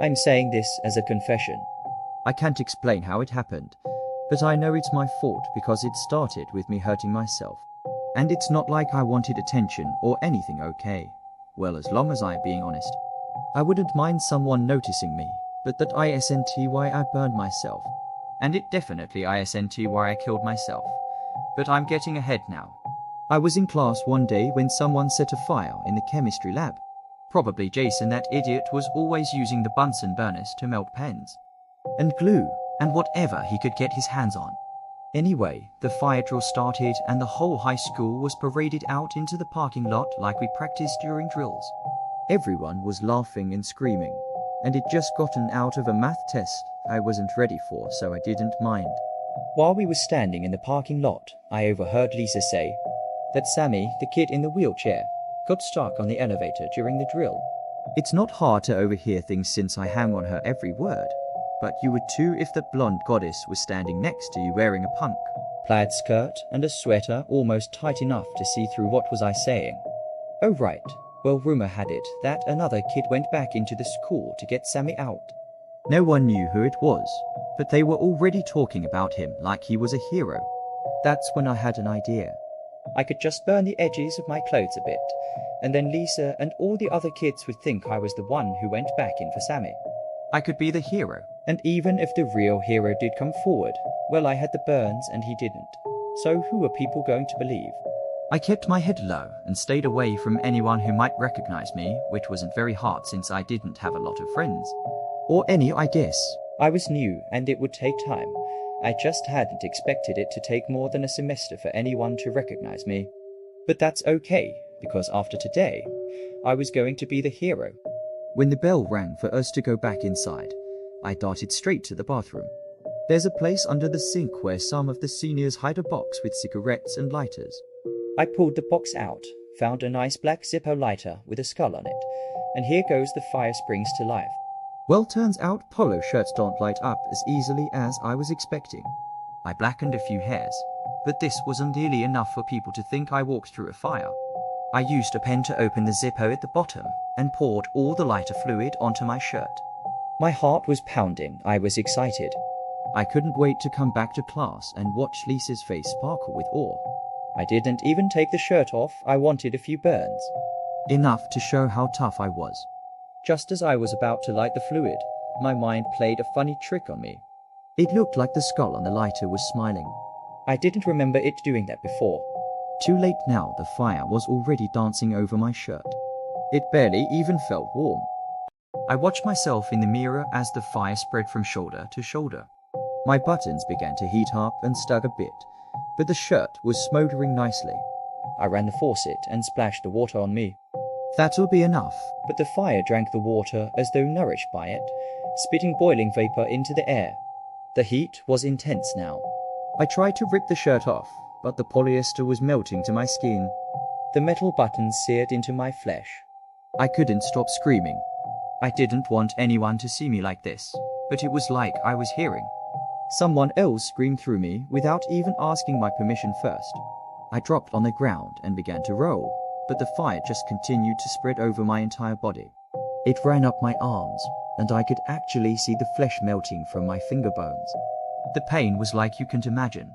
I'm saying this as a confession. I can't explain how it happened, but I know it's my fault because it started with me hurting myself. And it's not like I wanted attention or anything, okay? Well, as long as I'm being honest. I wouldn't mind someone noticing me, but that isn't why I burned myself. And it definitely isn't why I killed myself. But I'm getting ahead now. I was in class one day when someone set a fire in the chemistry lab. Probably Jason, that idiot, was always using the Bunsen burners to melt pens and glue and whatever he could get his hands on. Anyway, the fire drill started and the whole high school was paraded out into the parking lot like we practiced during drills. Everyone was laughing and screaming, and it just gotten out of a math test I wasn't ready for, so I didn't mind. While we were standing in the parking lot, I overheard Lisa say that Sammy, the kid in the wheelchair, got stuck on the elevator during the drill. It's not hard to overhear things since I hang on her every word, but you would too if that blonde goddess was standing next to you wearing a punk plaid skirt and a sweater almost tight enough to see through. What was I saying? Oh right, well, rumor had it that another kid went back into the school to get Sammy out. No one knew who it was, but they were already talking about him like he was a hero. That's when I had an idea. I could just burn the edges of my clothes a bit, and then Lisa and all the other kids would think I was the one who went back in for Sammy. I could be the hero. And even if the real hero did come forward, well, I had the burns and he didn't. So who are people going to believe? I kept my head low and stayed away from anyone who might recognize me, which wasn't very hard since I didn't have a lot of friends. Or any, I guess. I was new and it would take time. I just hadn't expected it to take more than a semester for anyone to recognize me. But that's okay, because after today, I was going to be the hero. When the bell rang for us to go back inside, I darted straight to the bathroom. There's a place under the sink where some of the seniors hide a box with cigarettes and lighters. I pulled the box out, found a nice black Zippo lighter with a skull on it, and here goes the fire springs to life. Well, turns out polo shirts don't light up as easily as I was expecting. I blackened a few hairs, but this wasn't nearly enough for people to think I walked through a fire. I used a pen to open the Zippo at the bottom and poured all the lighter fluid onto my shirt. My heart was pounding. I was excited. I couldn't wait to come back to class and watch Lisa's face sparkle with awe. I didn't even take the shirt off. I wanted a few burns. Enough to show how tough I was. Just as I was about to light the fluid, my mind played a funny trick on me. It looked like the skull on the lighter was smiling. I didn't remember it doing that before. Too late now, the fire was already dancing over my shirt. It barely even felt warm. I watched myself in the mirror as the fire spread from shoulder to shoulder. My buttons began to heat up and stung a bit, but the shirt was smoldering nicely. I ran the faucet and splashed the water on me. That'll be enough. But the fire drank the water as though nourished by it, spitting boiling vapor into the air. The heat was intense now. I tried to rip the shirt off, but the polyester was melting to my skin. The metal buttons seared into my flesh. I couldn't stop screaming. I didn't want anyone to see me like this, but it was like I was hearing someone else scream through me without even asking my permission first. I dropped on the ground and began to roll, but the fire just continued to spread over my entire body. It ran up my arms, and I could actually see the flesh melting from my finger bones. The pain was like you can't imagine.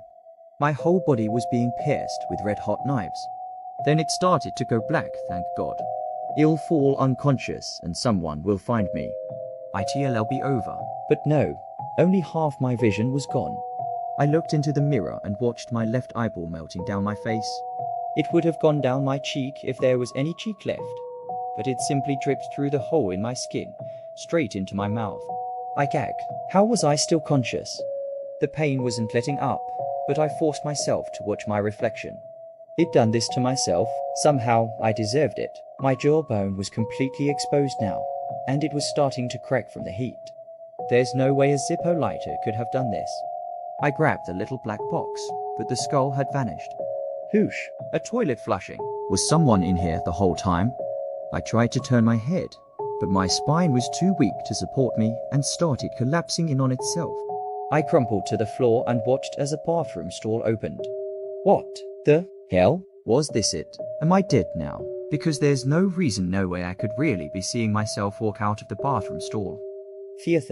My whole body was being pierced with red-hot knives. Then it started to go black, thank God. I'll fall unconscious and someone will find me. It'll be over. But no, only half my vision was gone. I looked into the mirror and watched my left eyeball melting down my face. It would have gone down my cheek if there was any cheek left, but it simply dripped through the hole in my skin, straight into my mouth. I gagged. How was I still conscious? The pain wasn't letting up, but I forced myself to watch my reflection. I'd done this to myself. Somehow, I deserved it. My jawbone was completely exposed now, and it was starting to crack from the heat. There's no way a Zippo lighter could have done this. I grabbed the little black box, but the skull had vanished. Whoosh! A toilet flushing. Was someone in here the whole time? I tried to turn my head, but my spine was too weak to support me and started collapsing in on itself. I crumpled to the floor and watched as a bathroom stall opened. What the hell? Was this it? Am I dead now? Because there's no reason, no way I could really be seeing myself walk out of the bathroom stall.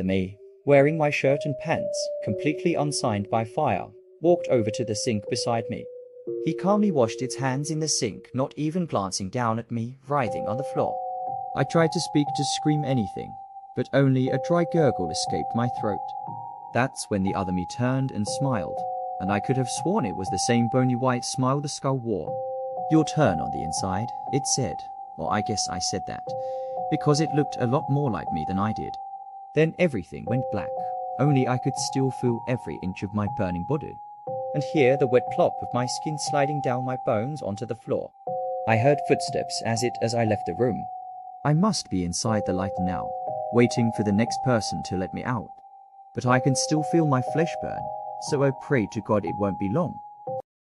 Me, wearing my shirt and pants, completely unsigned by fire, walked over to the sink beside me. He calmly washed its hands in the sink, not even glancing down at me, writhing on the floor. I tried to speak, to scream anything, but only a dry gurgle escaped my throat. That's when the other me turned and smiled, and I could have sworn it was the same bony white smile the skull wore. "Your turn on the inside," it said, or I guess I said that, because it looked a lot more like me than I did. Then everything went black, only I could still feel every inch of my burning body, and hear the wet plop of my skin sliding down my bones onto the floor. I heard footsteps as I left the room. I must be inside the light now, waiting for the next person to let me out. But I can still feel my flesh burn, so I pray to God it won't be long.